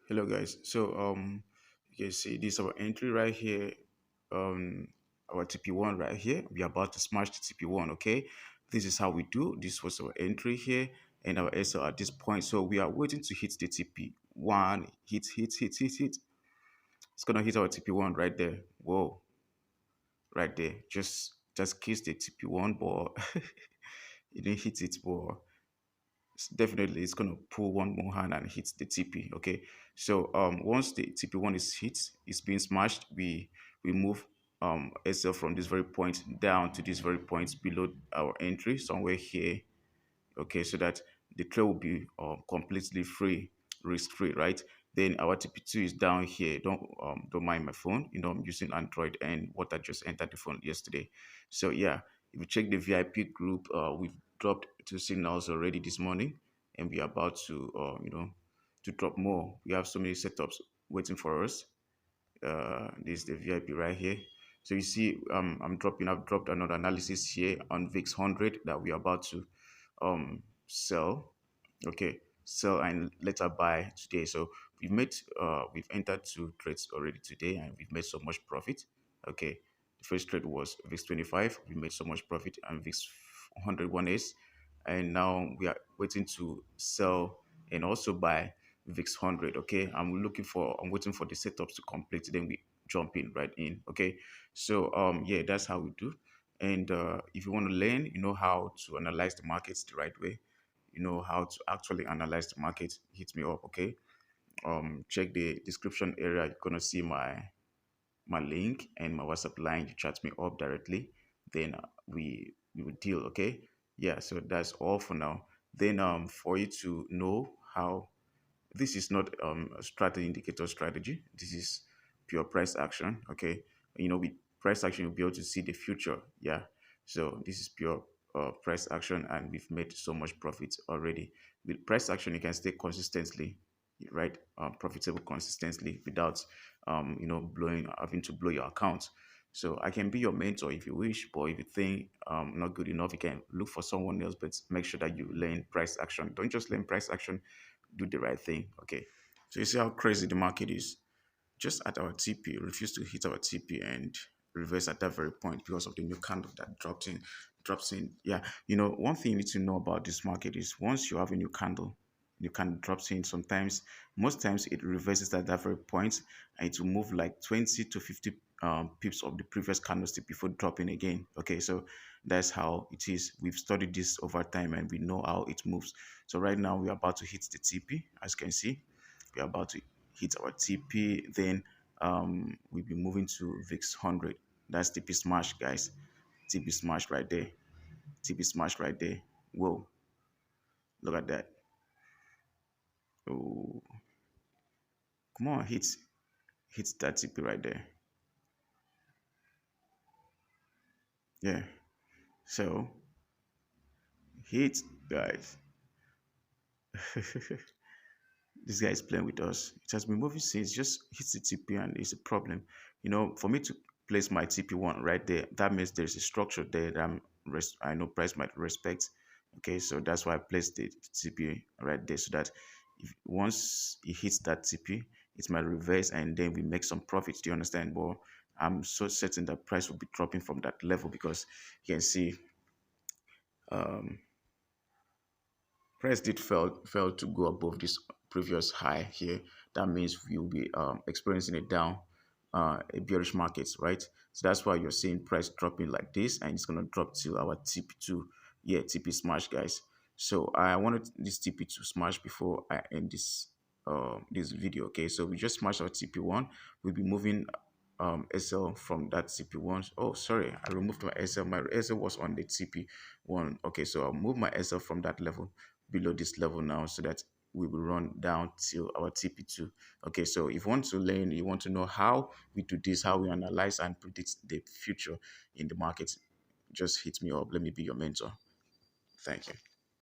Hello guys. You can see this is our entry right here. Um our TP1 right here. We are about to smash the TP1, okay? This is how we do. This was our entry here and our SL at this point. So we are waiting to hit the TP1. Hit. It's gonna hit our TP1 right there. Whoa, right there. Just kiss the TP1, but it didn't hit it, but definitely it's gonna pull one more hand and hit the TP. Okay, so once the TP1 is hit, it's being smashed. We move SL from this very point down to this very point below our entry somewhere here. Okay, so that the trade will be completely free, risk free, right? Then our TP2 is down here. Don't mind my phone. I'm using Android and what I just entered the phone yesterday. So yeah, if you check the VIP group, we've dropped two signals already this morning, and we are about to to drop more. We have so many setups waiting for us. This is the VIP right here. So you see, I've dropped another analysis here on VIX 100 that we are about to sell. Okay, sell and later buy today. So we've entered two trades already today, and we've made so much profit. Okay, the first trade was VIX 25. We made so much profit, and VIX 101 is, and now we are waiting to sell and also buy VIX 100. Okay, I'm waiting for the setups to complete, then we jump in right in. Okay, so yeah, that's how we do. And if you want to learn, how to analyze the markets the right way, how to actually analyze the market, hit me up. Okay, check the description area. You're gonna see my link and my WhatsApp line. You chat me up directly, then we will deal. Okay, yeah. So that's all for now. Then for you to know how, this is not a strategy indicator strategy. This is pure price action. Okay, with price action you'll be able to see the future. Yeah, so this is pure price action, and we've made so much profit already. With price action you can stay consistently, right, profitable consistently without blowing having to blow your account. So I can be your mentor if you wish, but if you think not good enough, you can look for someone else. But make sure that you learn price action. Don't just learn price action, do the right thing. Okay. So you see how crazy the market is. Just at our TP, refused to hit our TP and reverse at that very point because of the new candle that drops in. Yeah. One thing you need to know about this market is once you have a new candle drops in, most times it reverses at that very point, and it will move like 20 to 50 pips of the previous candlestick before dropping again. Okay, so that's how it is. We've studied this over time and we know how it moves. So right now we're about to hit the TP, as you can see. We're about to hit our TP, then we'll be moving to VIX 100. That's TP smash, guys. TP smash right there. TP smash right there. Whoa, look at that. Oh, come on, hit that TP right there. Yeah. So hit, guys. This guy is playing with us. It has been moving since, just hits the TP and it's a problem. For me to place my TP1 right there, that means there's a structure there that I know price might respect. Okay, so that's why I placed the TP right there, so that if once it hits that TP, it might reverse and then we make some profits. Do you understand? But I'm so certain that price will be dropping from that level because you can see um price did fail to go above this previous high here. That means we'll be experiencing a bearish market, right? So that's why you're seeing price dropping like this, and it's gonna drop to our TP2. Yeah, TP smash, guys. So I wanted this TP to smash before I end this video. Okay, so we just smashed our TP1. We'll be moving SL from that TP1. Oh, sorry, I removed my SL. My SL was on the TP1. Okay, so I'll move my SL from that level below this level now, so that we will run down till our TP2. Okay, so if you want to learn, you want to know how we do this, how we analyze and predict the future in the market, just hit me up. Let me be your mentor. Thank you.